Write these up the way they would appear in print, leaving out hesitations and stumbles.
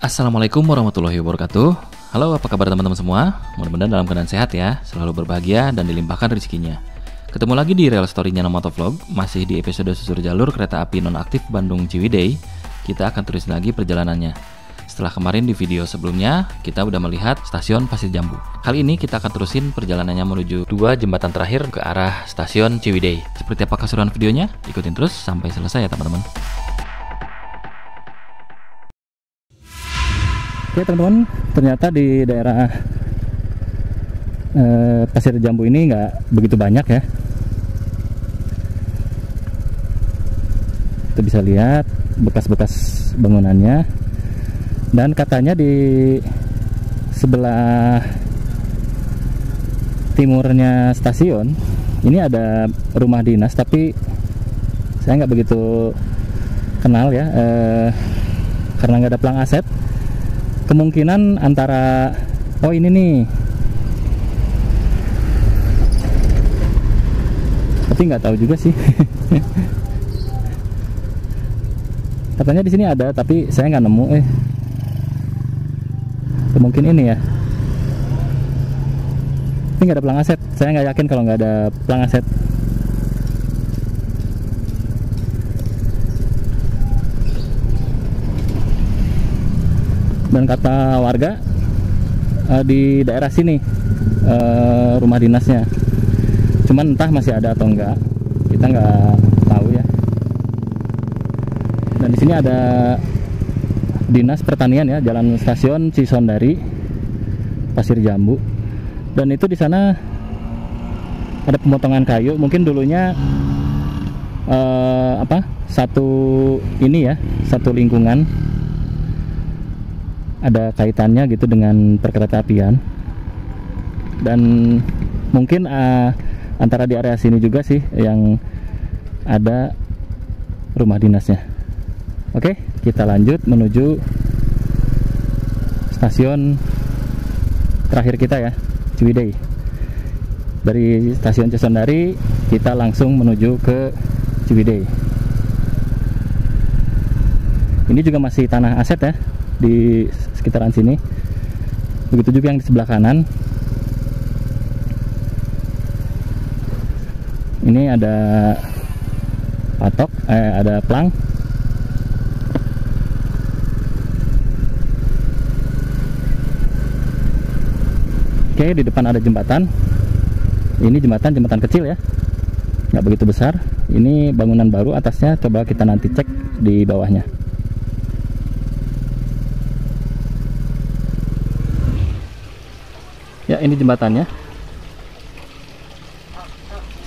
Assalamualaikum warahmatullahi wabarakatuh. Halo, apa kabar teman-teman semua? Mudah-mudahan dalam keadaan sehat ya, selalu berbahagia dan dilimpahkan rezekinya. Ketemu lagi di Real Story-nya Motovlog, masih di episode susur jalur kereta api nonaktif Bandung Ciwidey. Kita akan terus lagi perjalanannya. Setelah kemarin di video sebelumnya, kita udah melihat stasiun Pasir Jambu. Kali ini kita akan terusin perjalanannya menuju dua jembatan terakhir ke arah stasiun Ciwidey. Seperti apa keseruan videonya? Ikutin terus sampai selesai ya teman-teman. Oke teman-teman, ternyata di daerah Pasir Jambu ini nggak begitu banyak ya. Kita bisa lihat bekas-bekas bangunannya. Dan katanya di sebelah timurnya stasiun ini ada rumah dinas, tapi saya nggak begitu kenal ya, karena nggak ada pelang aset. Kemungkinan antara ini nih, tapi nggak tahu juga sih. Katanya di sini ada, tapi saya nggak nemu. Mungkin ini ya, tapi nggak ada pelang aset. Saya nggak yakin kalau nggak ada pelang aset. Dan kata warga di daerah sini rumah dinasnya, cuman entah masih ada atau enggak, kita nggak tahu ya. Dan di sini ada dinas pertanian ya, jalan stasiun Cisondari Pasir Jambu. Dan itu di sana ada pemotongan kayu, mungkin dulunya satu ini ya, satu lingkungan, ada kaitannya gitu dengan perkeretaapian. Dan mungkin antara di area sini juga sih yang ada rumah dinasnya. Oke, kita lanjut menuju stasiun terakhir kita ya, Ciwidey. Dari stasiun Cisondari kita langsung menuju ke Ciwidey. Ini juga masih tanah aset ya di sekitaran sini. Begitu juga yang di sebelah kanan. Ini ada patok, ada pelang. Oke, di depan ada jembatan. Ini jembatan kecil ya, nggak begitu besar. Ini bangunan baru atasnya, coba kita nanti cek di bawahnya. Ya, ini jembatannya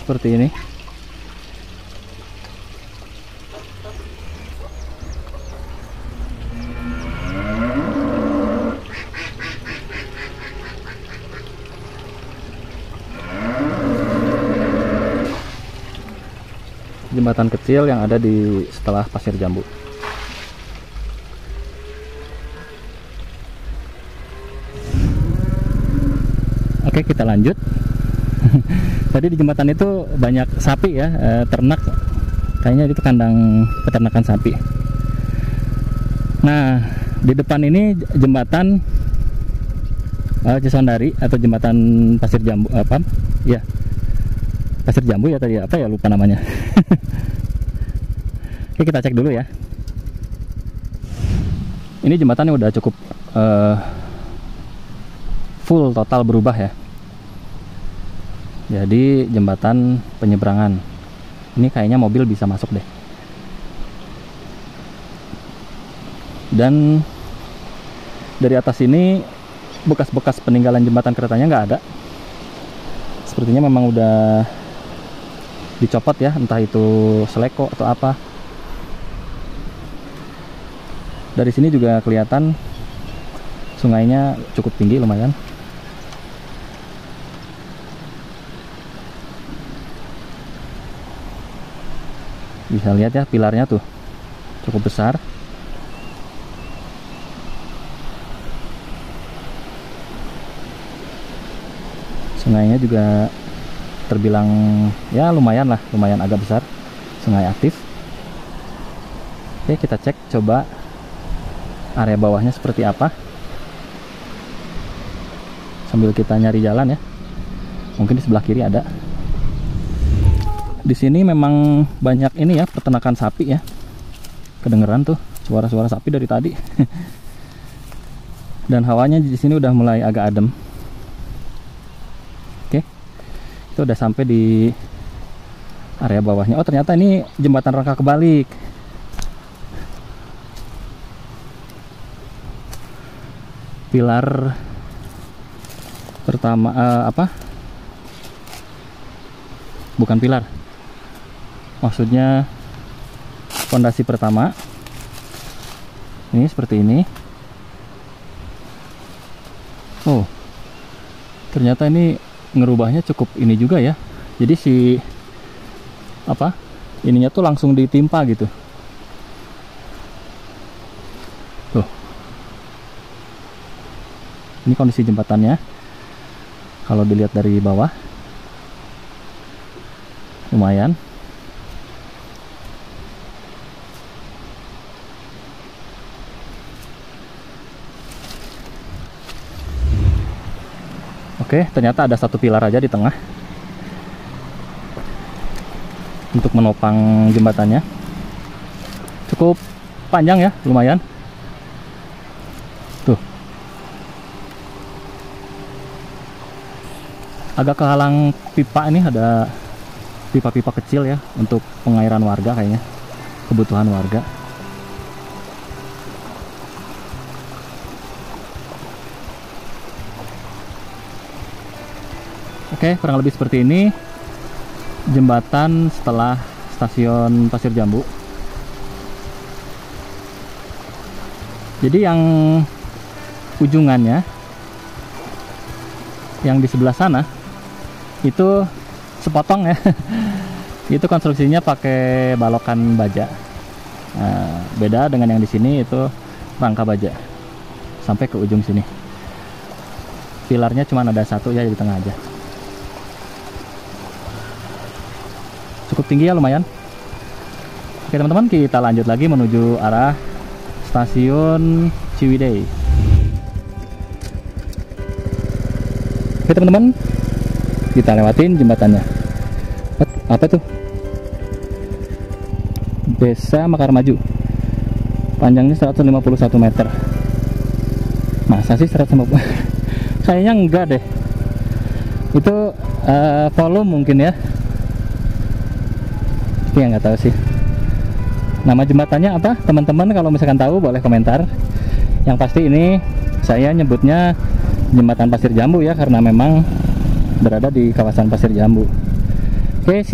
seperti ini. Jembatan kecil yang ada di setelah Pasir Jambu. Oke, kita lanjut. Tadi di jembatan itu banyak sapi ya, ternak. Kayaknya itu kandang peternakan sapi. Nah, di depan ini jembatan Cisondari atau jembatan Pasir Jambu ya. Pasir Jambu ya tadi, lupa namanya. Oke, kita cek dulu ya. Ini jembatannya udah cukup full total berubah ya. Jadi jembatan penyeberangan. Ini kayaknya mobil bisa masuk deh. Dan dari atas ini bekas-bekas peninggalan jembatan keretanya nggak ada. Sepertinya memang udah dicopot ya, entah itu seleko atau apa. Dari sini juga kelihatan sungainya cukup tinggi, lumayan. Bisa lihat ya, pilarnya tuh cukup besar. Sungainya juga terbilang ya lumayan agak besar, sungai aktif. Oke, kita cek coba area bawahnya seperti apa. Sambil kita nyari jalan ya. Mungkin di sebelah kiri ada. Di sini memang banyak ini ya, peternakan sapi ya. Kedengeran tuh suara-suara sapi dari tadi. Dan hawanya di sini udah mulai agak adem. Oke. Itu udah sampai di area bawahnya. Oh, ternyata ini jembatan rangka kebalik. Pilar pertama bukan pilar, maksudnya fondasi pertama ini seperti ini. Oh, ternyata ini ngerubahnya cukup ini juga ya. Jadi si ininya tuh langsung ditimpa gitu. Tuh, ini kondisi jembatannya. Kalau dilihat dari bawah, lumayan. Oke, ternyata ada satu pilar aja di tengah untuk menopang jembatannya. Cukup panjang ya, lumayan. Tuh, agak kehalang pipa, ini ada pipa-pipa kecil ya untuk pengairan warga kayaknya, kebutuhan warga. Oke, kurang lebih seperti ini jembatan setelah stasiun Pasir Jambu. Jadi yang ujungannya, yang di sebelah sana itu sepotong ya. Itu konstruksinya pakai balokan baja. Nah, beda dengan yang di sini, itu rangka baja sampai ke ujung sini. Pilarnya cuma ada satu ya di tengah aja. Cukup tinggi ya, lumayan. Oke teman-teman, kita lanjut lagi menuju arah stasiun Ciwidey. Oke teman-teman, kita lewatin jembatannya. Apa tuh? Desa Mekar Maju. Panjangnya 151 meter. Masa sih 150? Kayaknya enggak deh. Itu volume mungkin ya. Tapi ya nggak tahu sih. Nama jembatannya apa? Teman-teman kalau misalkan tahu boleh komentar. Yang pasti ini saya nyebutnya Jembatan Pasir Jambu ya, karena memang berada di kawasan Pasir Jambu. Oke,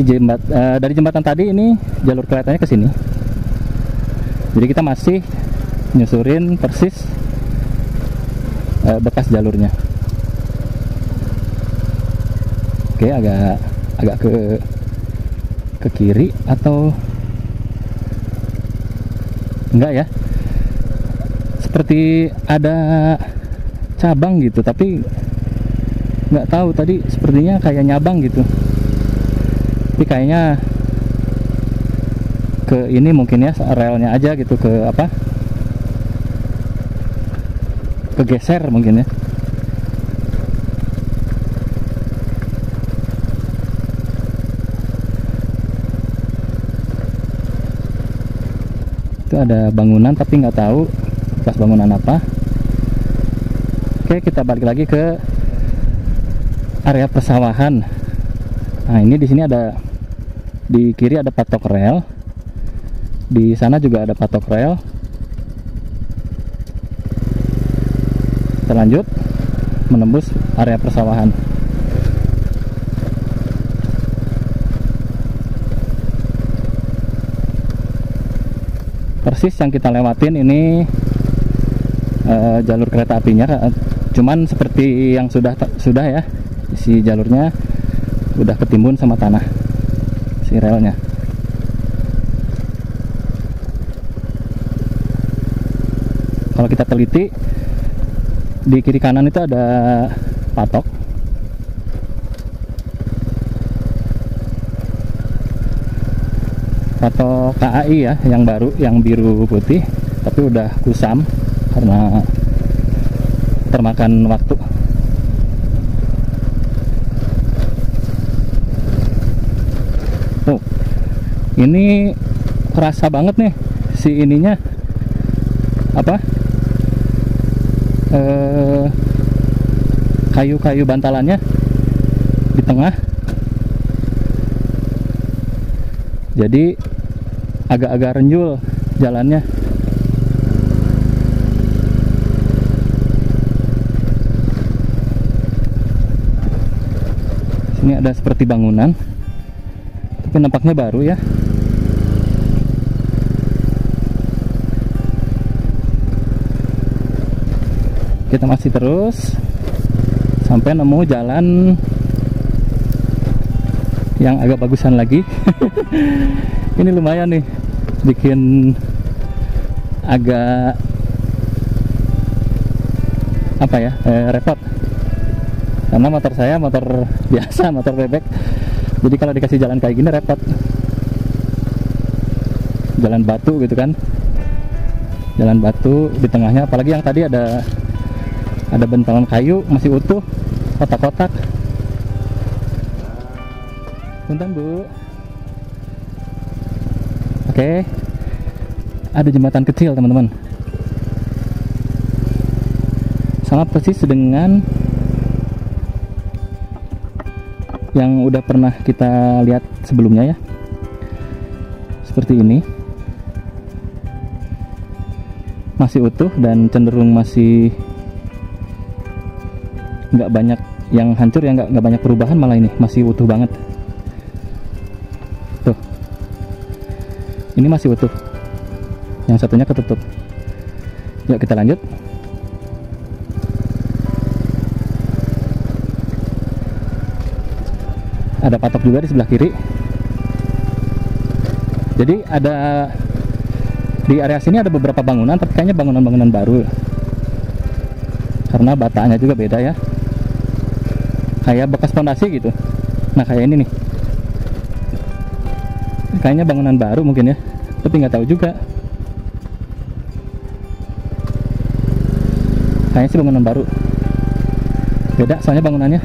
dari jembatan tadi ini jalur keretanya ke sini. Jadi kita masih nyusurin persis bekas jalurnya. Oke, agak ke kiri atau enggak ya? Seperti ada cabang gitu, tapi nggak tahu, tadi sepertinya kayak nyabang gitu. Tapi kayaknya ke ini mungkin ya, relnya aja gitu, ke apa, kegeser mungkin ya. Itu ada bangunan tapi nggak tahu bekas bangunan apa. Oke, kita balik lagi ke area persawahan. Nah, ini di sini ada, di kiri ada patok rel, di sana juga ada patok rel. Kita lanjut menembus area persawahan. Persis yang kita lewatin ini jalur kereta apinya, cuman seperti yang sudah ya, si jalurnya udah ketimbun sama tanah, si relnya. Kalau kita teliti, di kiri kanan itu ada patok. Patok KAI ya, yang baru, yang biru putih, tapi udah kusam karena termakan waktu. Oh, ini kerasa banget nih si ininya apa, kayu-kayu bantalannya di tengah, jadi agak-agak renjul jalannya. Sini ada seperti bangunan, tapi nampaknya baru ya. Kita masih terus sampai nemu jalan yang agak bagusan lagi. Ini lumayan nih, bikin agak apa ya, repot, karena motor saya motor biasa, motor bebek. Jadi kalau dikasih jalan kayak gini repot, jalan batu gitu kan, jalan batu di tengahnya, apalagi yang tadi ada bentalan kayu masih utuh, kotak-kotak. Punten Bu. Oke, ada jembatan kecil teman-teman, sama persis dengan yang udah pernah kita lihat sebelumnya ya, seperti ini, masih utuh dan cenderung masih nggak banyak yang hancur ya, nggak banyak perubahan, malah ini masih utuh banget tuh. Ini masih utuh, yang satunya ketutup. Yuk kita lanjut. Ada patok juga di sebelah kiri. Jadi ada di area sini ada beberapa bangunan, tapi kayaknya bangunan-bangunan baru, karena batanya juga beda ya, kayak bekas fondasi gitu. Nah kayak ini nih, kayaknya bangunan baru mungkin ya, tapi nggak tahu juga. Kayaknya sih bangunan baru, beda soalnya bangunannya.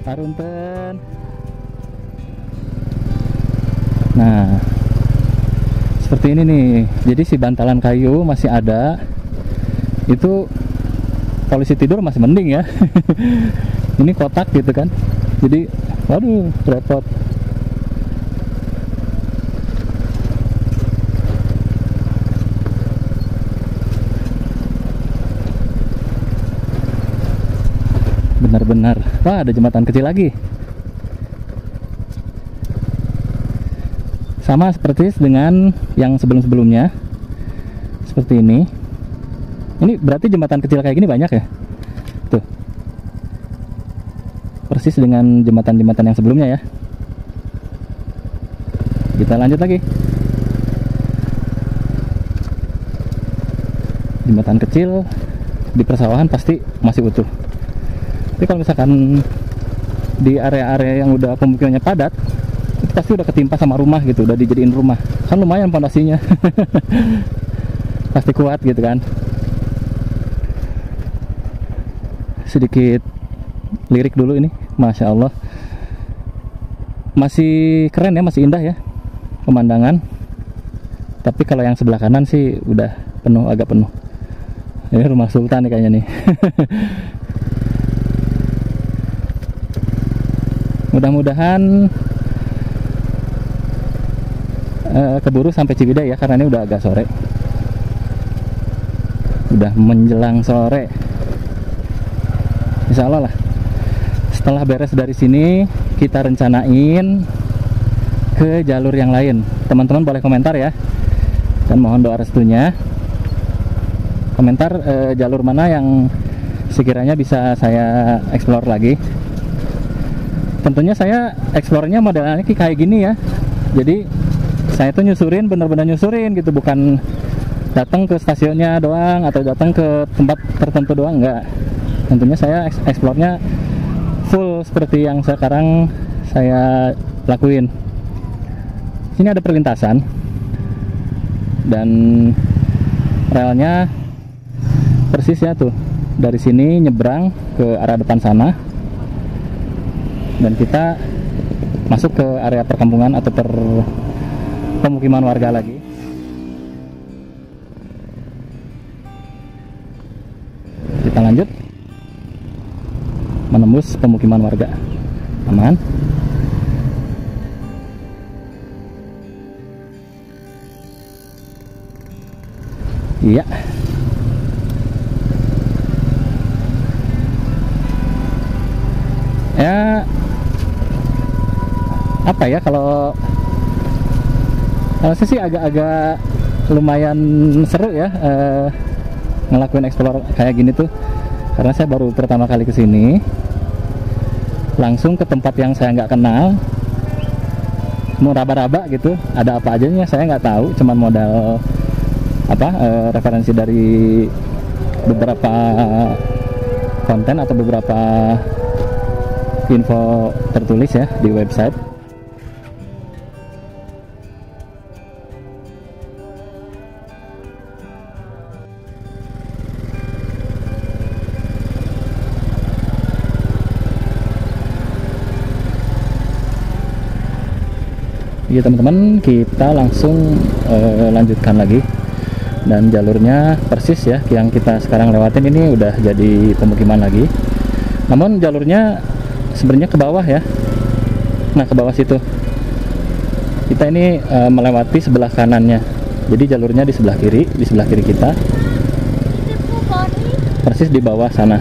Tarunten. Nah, seperti ini nih. Jadi si bantalan kayu masih ada. Itu polisi tidur masih mending ya. Ini kotak gitu kan. Jadi, waduh, repot. Benar-benar. Wah, ada jembatan kecil lagi. Sama seperti dengan yang sebelum-sebelumnya. Seperti ini. Ini berarti jembatan kecil kayak gini banyak ya? Tuh. Persis dengan jembatan-jembatan yang sebelumnya ya. Kita lanjut lagi. Jembatan kecil di persawahan pasti masih utuh. Tapi kalau misalkan di area-area yang udah pemukimannya padat, itu pasti udah ketimpa sama rumah gitu, udah dijadiin rumah. Kan lumayan fondasinya. Pasti kuat gitu kan. Sedikit lirik dulu ini, Masya Allah. Masih keren ya, masih indah ya pemandangan. Tapi kalau yang sebelah kanan sih udah penuh, agak penuh. Ini rumah Sultan nih kayaknya nih. Mudah-mudahan keburu sampai Ciwidey ya, karena ini udah agak sore, udah menjelang sore. Insya Allah lah. Setelah beres dari sini, kita rencanain ke jalur yang lain. Teman-teman boleh komentar ya, dan mohon doa restunya. Komentar jalur mana yang sekiranya bisa saya explore lagi. Tentunya saya eksplornya modelnya kayak gini ya. Jadi saya tuh nyusurin, bener-bener nyusurin gitu, bukan datang ke stasiunnya doang atau datang ke tempat tertentu doang, enggak. Tentunya saya eksplornya full seperti yang sekarang saya lakuin. Sini ada perlintasan dan relnya persis ya tuh, dari sini nyebrang ke arah depan sana dan kita masuk ke area perkampungan atau pemukiman warga lagi. Kita lanjut menembus pemukiman warga. Aman. Iya. Ya, apa ya, kalau saya sih agak-agak lumayan seru ya ngelakuin explore kayak gini tuh, karena saya baru pertama kali kesini, langsung ke tempat yang saya nggak kenal, mau raba-raba gitu, ada apa aja nya saya nggak tahu, cuman modal referensi dari beberapa konten atau beberapa info tertulis ya di website. Ya teman-teman, kita langsung lanjutkan lagi, dan jalurnya persis ya yang kita sekarang lewatin ini udah jadi pemukiman lagi, namun jalurnya sebenarnya ke bawah ya. Nah, ke bawah situ kita ini melewati sebelah kanannya, jadi jalurnya di sebelah kiri kita, persis di bawah sana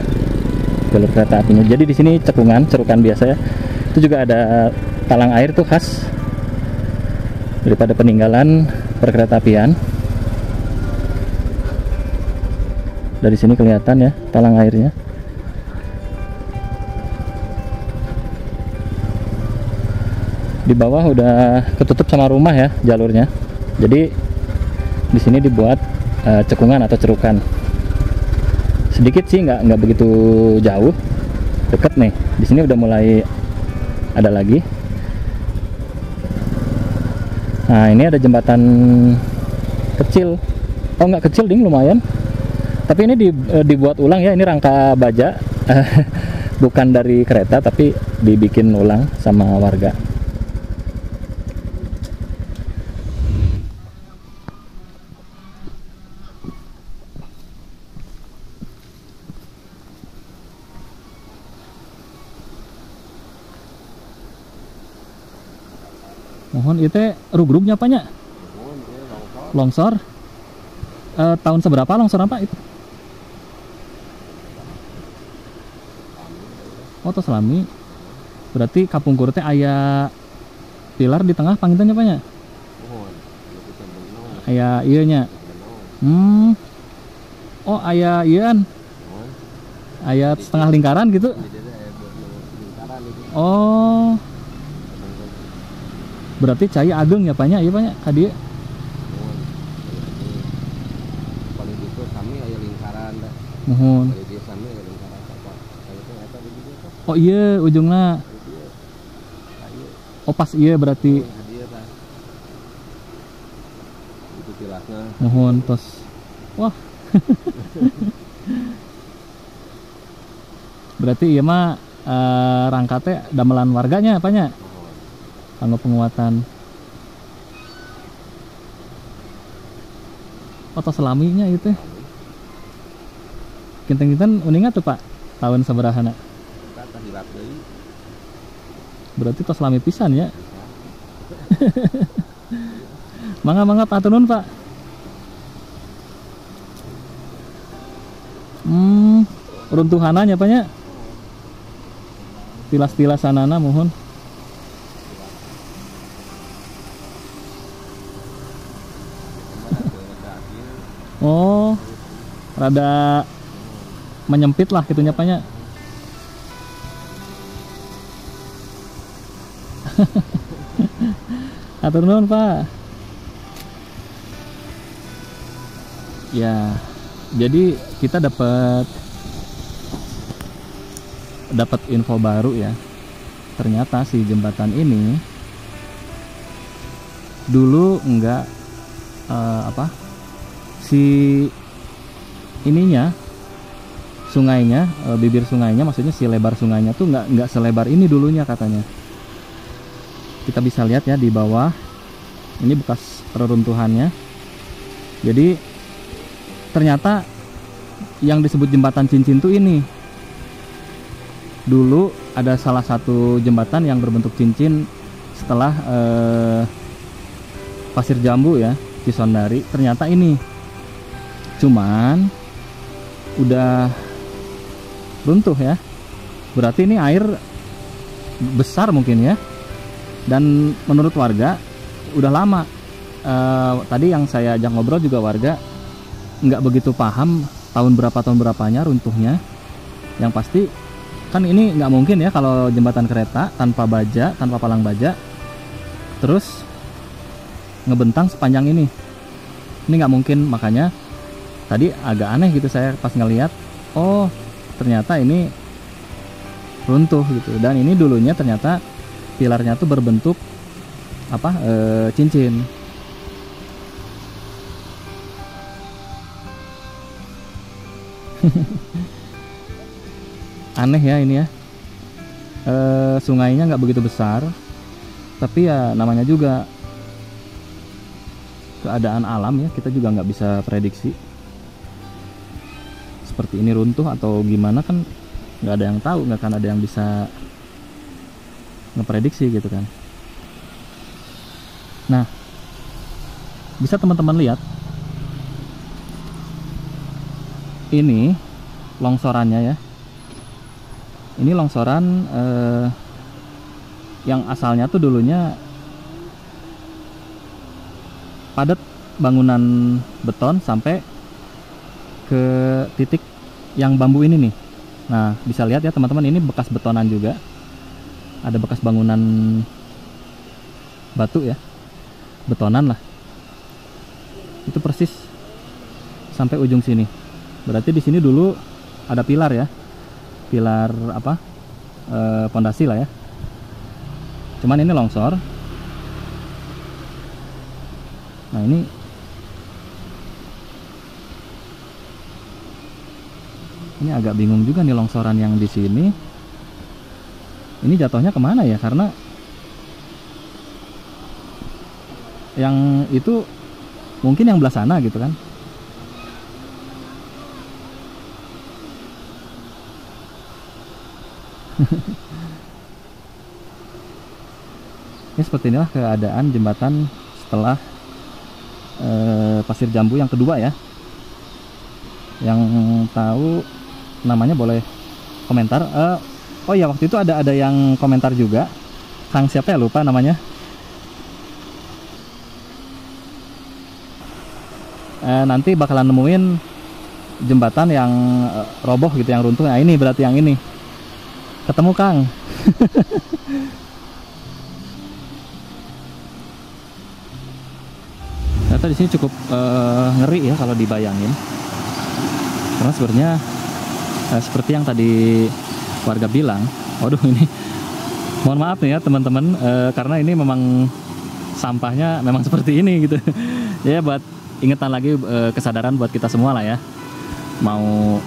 jalur kereta apinya. Jadi di sini cerukan biasa ya, itu juga ada talang air tuh khas daripada peninggalan perkereta apian. Dari sini kelihatan ya talang airnya. Di bawah udah ketutup sama rumah ya jalurnya. Jadi di sini dibuat cekungan atau cerukan. Sedikit sih, nggak begitu jauh, deket nih. Di sini udah mulai ada lagi. Nah, ini ada jembatan kecil. Oh, nggak kecil ding, lumayan. Tapi ini dibuat ulang ya, ini rangka baja. Bukan dari kereta, tapi dibikin ulang sama warga. Mohon itu rugrugnya apanya? Longsor. Tahun seberapa longsor apa itu? Oh, tos selami. Berarti kapungkur teh aya pilar di tengah panggitannya apanya? Aya ieunya. Oh, aya ieun. Aya setengah lingkaran gitu. Oh. Berarti cai ageng ya Paknya, iya Paknya ka dieu. Paling itu kami aya lingkaran da. Mohon. Paling dia sami aya lingkaran apa. Kalau itu eta di dieu teh. Oh iya ujungna. Oh pas iya berarti. Dia tah. Itu tilasna. Mohon tos. Wah. Berarti iya mah rangka teh damelan warganya apanya? Kanggo penguatan. Foto selaminya itu. Kinten-kinten uningat tuh Pak. Tahun sabaraha na? Kata hilap deui. Berarti tos selami pisan ya. Mangga Pak turun Pak. Runtuhananya Pak nya. Tilas-tilas sanana mohon. Oh, rada menyempit lah gitunya Paknya. Atur nuhun Pak. Ya, jadi kita dapat dapat info baru ya. Ternyata si jembatan ini dulu enggak si ininya sungainya, bibir sungainya, maksudnya si lebar sungainya tuh nggak selebar ini dulunya katanya. Kita bisa lihat ya di bawah, ini bekas reruntuhannya. Jadi ternyata yang disebut jembatan cincin tuh ini. Dulu ada salah satu jembatan yang berbentuk cincin setelah Pasir Jambu ya, Cisondari. Ternyata ini cuman udah runtuh ya. Berarti ini air besar mungkin ya. Dan menurut warga udah lama. Tadi yang saya ajak ngobrol juga warga nggak begitu paham tahun berapanya runtuhnya. Yang pasti kan ini nggak mungkin ya kalau jembatan kereta tanpa baja, tanpa palang baja, terus ngebentang sepanjang ini. Ini nggak mungkin, makanya tadi agak aneh gitu saya pas ngeliat, oh ternyata ini runtuh gitu. Dan ini dulunya ternyata pilarnya tuh berbentuk cincin. Aneh ya ini ya. Sungainya nggak begitu besar, tapi ya namanya juga keadaan alam ya, kita juga nggak bisa prediksi seperti ini runtuh atau gimana, kan nggak ada yang tahu, nggak akan ada yang bisa ngeprediksi gitu kan. Nah, bisa teman-teman lihat ini longsorannya ya. Ini longsoran yang asalnya tuh dulunya padat bangunan beton sampai ke titik yang bambu ini nih. Nah, bisa lihat ya teman-teman, ini bekas betonan juga. Ada bekas bangunan batu ya, betonan lah. Itu persis sampai ujung sini. Berarti di sini dulu ada pilar ya, pilar pondasi lah ya. Cuman ini longsor. Nah ini agak bingung juga nih longsoran yang di sini. Ini jatuhnya kemana ya? Karena yang itu mungkin yang belah sana gitu kan. Ini seperti inilah keadaan jembatan setelah Pasir Jambu yang kedua ya. Yang tahu namanya boleh komentar. Oh ya, waktu itu ada yang komentar juga, Kang siapa ya, lupa namanya. Nanti bakalan nemuin jembatan yang roboh gitu, yang runtuh. Nah ini berarti yang ini. Ketemu Kang. Ternyata di sini cukup ngeri ya kalau dibayangin. Karena sebenarnya seperti yang tadi warga bilang, waduh ini mohon maaf nih ya teman-teman, karena ini memang sampahnya memang seperti ini gitu. Ya buat ingetan lagi, kesadaran buat kita semua lah ya. Mau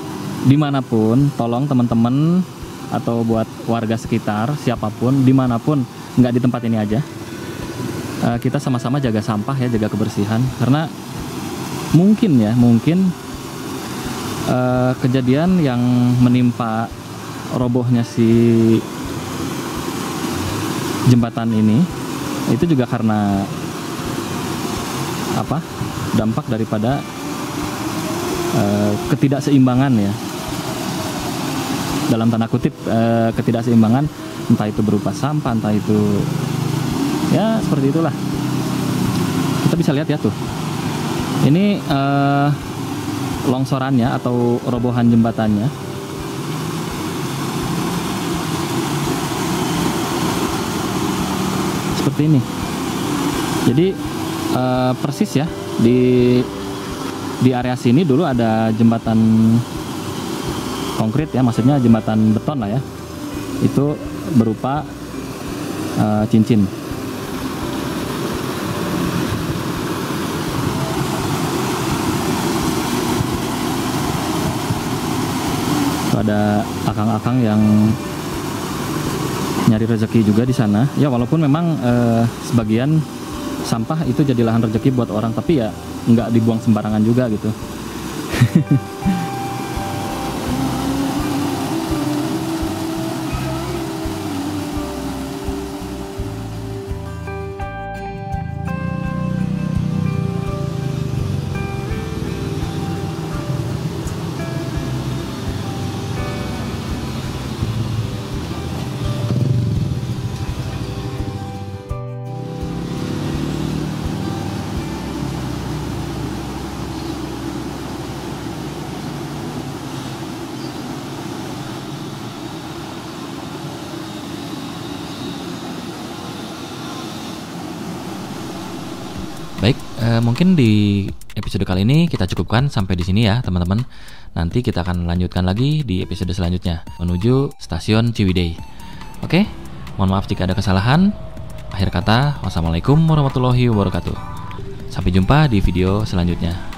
dimanapun, tolong teman-teman atau buat warga sekitar, siapapun, dimanapun, nggak di tempat ini aja, kita sama-sama jaga sampah ya, jaga kebersihan. Karena mungkin kejadian yang menimpa robohnya si jembatan ini itu juga karena dampak daripada ketidakseimbangan ya, dalam tanda kutip ketidakseimbangan, entah itu berupa sampah, entah itu ya seperti itulah. Kita bisa lihat ya tuh, ini longsorannya atau robohan jembatannya. Seperti ini. Jadi persis ya, di area sini dulu ada jembatan konkrit ya, maksudnya jembatan beton lah ya. itu berupa cincin. Ada akang-akang yang nyari rezeki juga di sana. Ya walaupun memang sebagian sampah itu jadi lahan rezeki buat orang, tapi ya nggak dibuang sembarangan juga gitu. Baik, mungkin di episode kali ini kita cukupkan sampai di sini ya teman-teman. Nanti kita akan lanjutkan lagi di episode selanjutnya menuju stasiun Ciwidey. Oke, mohon maaf jika ada kesalahan. Akhir kata, wassalamualaikum warahmatullahi wabarakatuh. Sampai jumpa di video selanjutnya.